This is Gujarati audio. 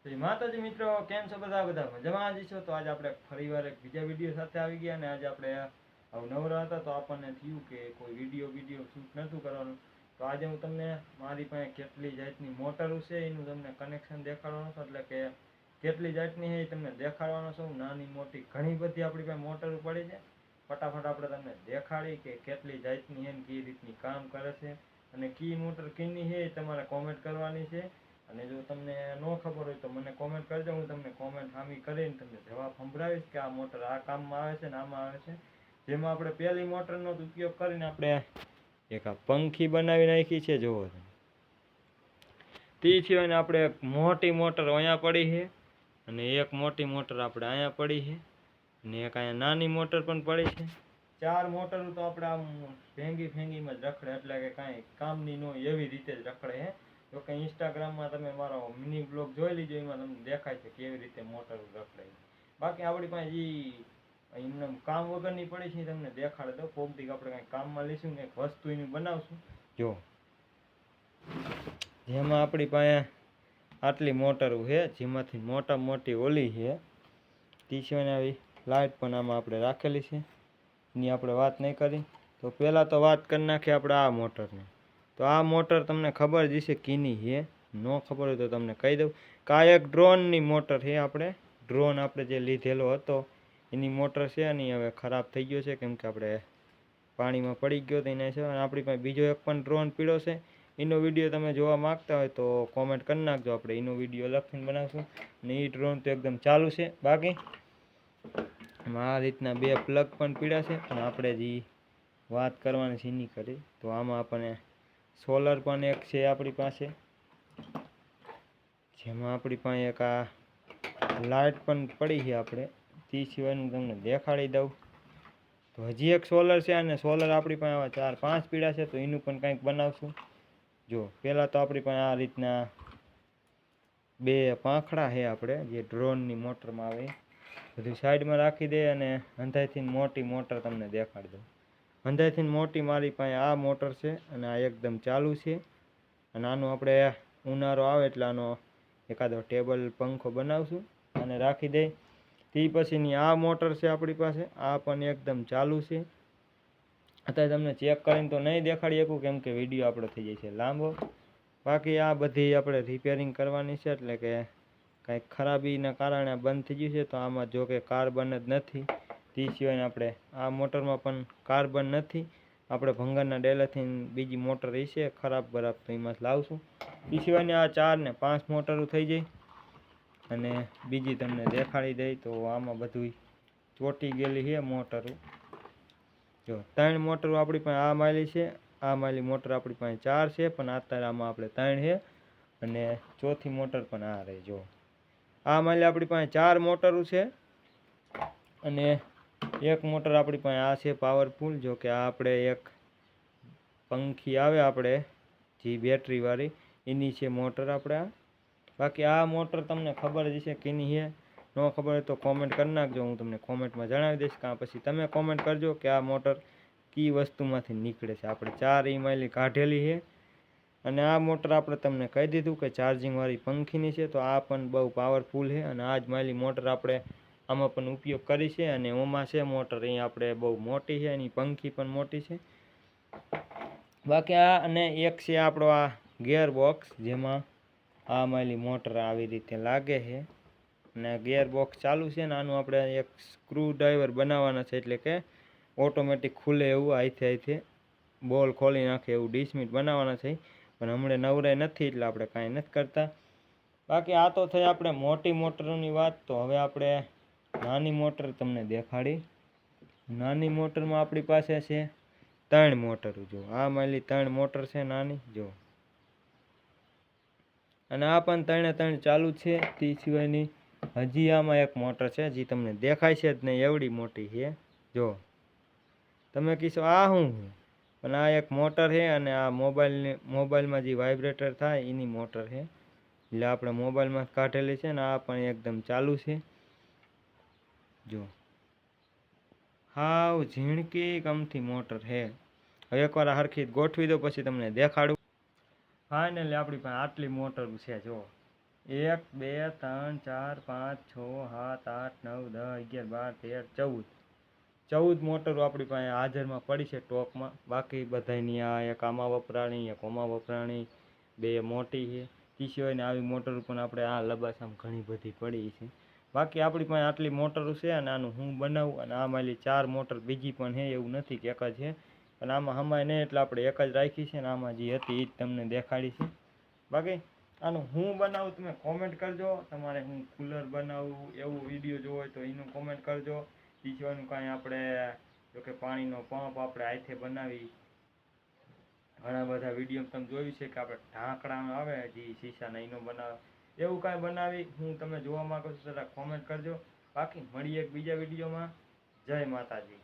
શ્રી માતાજી મિત્રો, કેમ છો બધા? બધા મજામાં જ છો? તો આજે આપણે ફરીવાર એક બીજા વિડીયો સાથે આવી ગયા. અને આજે આપણે નવરા હતા તો આપણને થયું કે કોઈ વિડીયો શૂટ નહોતું કરવાનું. તો આજે હું તમને મારી પાસે કેટલી જાતની મોટરો છે એનું તમને કનેક્શન દેખાડવાનું છું. એટલે કે કેટલી જાતની છે એ તમને દેખાડવાનો છું. નાની મોટી ઘણી બધી આપણી પાસે મોટરો પડી છે. ફટાફટ આપણે તમને દેખાડી કે કેટલી જાતની છે ને કઈ રીતની કામ કરે છે, અને કી મોટર કીની છે એ તમારે કોમેન્ટ કરવાની છે. અને જો તમને ન ખબર હોય તો મને કોમેન્ટ કરજો, હું તમને કોમેન્ટ હામી કરીને તમને જવાબ સંભળાવીશ કે આ મોટર આ કામમાં આવે છે ને આમાં આવે છે. જેમાં આપણે પહેલી મોટરનો ઉપયોગ કરીને આપણે એક આ પંખી બનાવી નાખી છે. જોવો તે સિવાયને આપણે એક મોટી મોટર અહીંયા પડી છે, અને એક મોટી મોટર આપણે અહીંયા પડી છે, અને એક અહીંયા નાની મોટર પણ પડી છે. 4 મોટર તો આપણે આમ ફેંગીમાં જ રખડે, એટલે કે કાંઈ કામની ન એવી રીતે જ રખડે છે. જો કે ઇન્સ્ટાગ્રામમાં તમે મારો મિની બ્લોગ જોઈ લીજો, એમાં તમને દેખાય છે કેવી રીતે મોટર રખડે. બાકી આપણી પાસે જે એમને કામ વગરની પડી છે તમને દેખાડે દો. કોક દી આપણે કાંઈ કામમાં લઈશું ને એક વસ્તુ એનું બનાવશું. જો જેમાં આપણી પાસે આટલી મોટરો છે, જેમાંથી મોટી ઓલી છે. તે સિવાયની આવી લાઇટ પણ આમાં આપણે રાખેલી છે, એની આપણે વાત નહીં કરી. તો પહેલાં તો વાત કરી નાખીએ આપણે આ મોટરની. તો આ મોટર તમને ખબર જ હશે કીની છે. ન ખબર હોય તો તમને કહી દઉં કે આ એક ડ્રોનની મોટર છે. ડ્રોન આપણે જે લીધેલો હતો એની મોટર છે, અને હવે ખરાબ થઈ ગયો છે કેમ કે આપણે પાણીમાં પડી ગયો તો એને છે. અને આપણી પાસે બીજો એક પણ ડ્રોન પીળો છે. એનો વિડીયો તમે જોવા માગતા હોય તો કોમેન્ટ કરી નાખજો, આપણે એનો વિડીયો લખીને બનાવશું. અને એ ડ્રોન તો એકદમ ચાલુ છે. બાકી આ રીતના 2 પ્લગ પણ પીળા છે. અને આપણે જે વાત કરવાની છે એની કરી તો આમાં આપણને સોલર પણ એક છે આપણી પાસે, જેમાં આપણી પાસે એક આ લાઇટ પણ પડી છે. આપણે તે સિવાયનું તમને દેખાડી દઉં તો હજી એક સોલર છે, અને સોલર આપણી પાસે 4-5 પીળા છે. તો એનું પણ કંઈક બનાવશું. જો પહેલાં તો આપણી પાસે આ રીતના 2 પાંખડા છે આપણે જે ડ્રોનની મોટરમાં આવે, બધું સાઈડમાં રાખી દે. અને અંધાઈથી મોટી મોટર તમને દેખાડી દઉં. અંધાઈથી મોટી મારી પાસે આ મોટર છે, અને આ એકદમ ચાલુ છે. અને આનું આપણે ઉનાળો આવે એટલે આનો એકાદો ટેબલ પંખો બનાવશું અને રાખી દઈ. તે પછીની આ મોટર છે આપણી પાસે, આ પણ એકદમ ચાલુ છે. અત્યારે તમને ચેક કરીને તો નહીં દેખાડી શકું કેમ કે વિડીયો આપણો થઈ જાય છે લાંબો. બાકી આ બધી આપણે રિપેરિંગ કરવાની છે, એટલે કે કાંઈક ખરાબીના કારણે બંધ થઈ ગયું છે. તો આમાં જો કે કાર્બન જ નથી. તે સિવાયને આપણે આ મોટરમાં પણ કાર્બન નથી. આપણે ભંગારના ડેલાથી બીજી મોટર છે ખરાબ તો એમાં લાવશું. એ સિવાયની આ 4 ને 5 મોટરો થઈ જાય. અને બીજી તમને દેખાડી દઈ તો આમાં બધું ચોટી ગયેલી છે મોટરો. જો 3 મોટરો આપણી પાસે આ માયલી છે. આ માયલી મોટર આપણી પાસે 4 છે, પણ અત્યારે આમાં આપણે 3 છે. અને ચોથી મોટર પણ આ રહી. જો આ માયલી આપણી પાસે 4 મોટરો છે, અને એક મોટર આપણી પાસે આ છે પાવરફુલ. જો કે આ આપણે એક પંખી આવે આપણે જે બેટરીવાળી, એની છે મોટર આપણે. બાકી આ મોટર તમને ખબર જ હશે કેની છે. ન ખબર હોય તો કોમેન્ટ કરી નાખજો, હું તમને કોમેન્ટમાં જણાવી દઈશ. કાં પછી તમે કોમેન્ટ કરજો કે આ મોટર કઈ વસ્તુમાંથી નીકળે છે. આપણે 4 ઈમાઈલી કાઢેલી છે. અને આ મોટર આપણે તમને કહી દીધું કે ચાર્જિંગવાળી પંખીની છે. તો આ પણ બહુ પાવરફુલ છે. અને આ જ માયલી મોટર આપણે આમાં પણ ઉપયોગ કરી છે. અને ઓમાં છે મોટર અહીં આપણે બહુ મોટી છે, એની પંખી પણ મોટી છે. બાકી આ અને એક છે આપણો આ ગિયર બોક્સ, જેમાં આ માયલી મોટર આવી રીતે લાગે છે. અને ગિયર બોક્સ ચાલુ છે. ને આનું આપણે એક સ્ક્રૂ ડ્રાઈવર બનાવવાના છે, એટલે કે ઓટોમેટિક ખુલે એવું હાથે બોલ ખોલી નાખે એવું ડિસમિટ બનાવવાના છે. પણ હમણાં નવરાઈ નથી એટલે આપણે કાંઈ નથી કરતા. બાકી આ તો થઈ આપણે મોટી મોટરોની વાત. તો હવે આપણે નાની મોટર તમને દેખાડી. નાની મોટરમાં આપણી પાસે છે 3 મોટરો. જો આ માયલી 3 મોટર છે નાની. જો અને આ પણ 3 ચાલુ છે. તે સિવાયની હજી આમાં એક મોટર છે જે તમને દેખાય છે જ નહીં, એવડી મોટી છે. જો તમે કહીશો આ શું, પણ આ એક મોટર છે. અને આ મોબાઈલમાં જે વાઇબ્રેટર થાય એની મોટર છે, એટલે આપણે મોબાઈલમાં કાઢેલી છે. ને આ પણ એકદમ ચાલુ છે. જો હાવ ઝીણકી કમથી મોટર છે. હવે એકવાર હરખી ગોઠવી દો પછી તમને દેખાડું. ફાઇનલી આપણી પાસે આટલી મોટર છે. જો 1 2 3 4 5 6 7 8 9 10 11 12 13 14 મોટરો આપણી પાસે હાજરમાં પડી છે ટોકમાં. બાકી બધાની આ એક આમાં વપરાણી, એક ઓમાં વપરાણી, બે મોટી છે. તે સિવાયની આવી મોટરો પણ આપણે આ લબાસામાં ઘણી બધી પડી છે. બાકી આપણી પાસે આટલી મોટરો છે અને આનું હું બનાવું. અને આમાં 4 મોટર બીજી પણ છે, એવું નથી કે એક જ છે. પણ આમાં હમાય નહીં એટલે આપણે એક જ રાખી છે ને આમાં જે હતી એ જ તમને દેખાડી છે. બાકી આનું હું બનાવું તમે કોમેન્ટ કરજો. તમારે હું કુલર બનાવું એવું વિડીયો જોવો હોય તો એનું કોમેન્ટ કરજો. એ સિવાયનું કાંઈ આપણે જોકે પાણીનો પંપ આપણે હાથે બનાવી ઘણા બધા વિડીયો તમે જોયું છે કે આપણે ઢાંકણામાં આવે જે શીશાના એનો બનાવે, એવું કાંઈ બનાવી હું તમે જોવા માંગો છો જરા કોમેન્ટ કરજો. બાકી મળીએ એક બીજા વિડીયોમાં. જય માતાજી.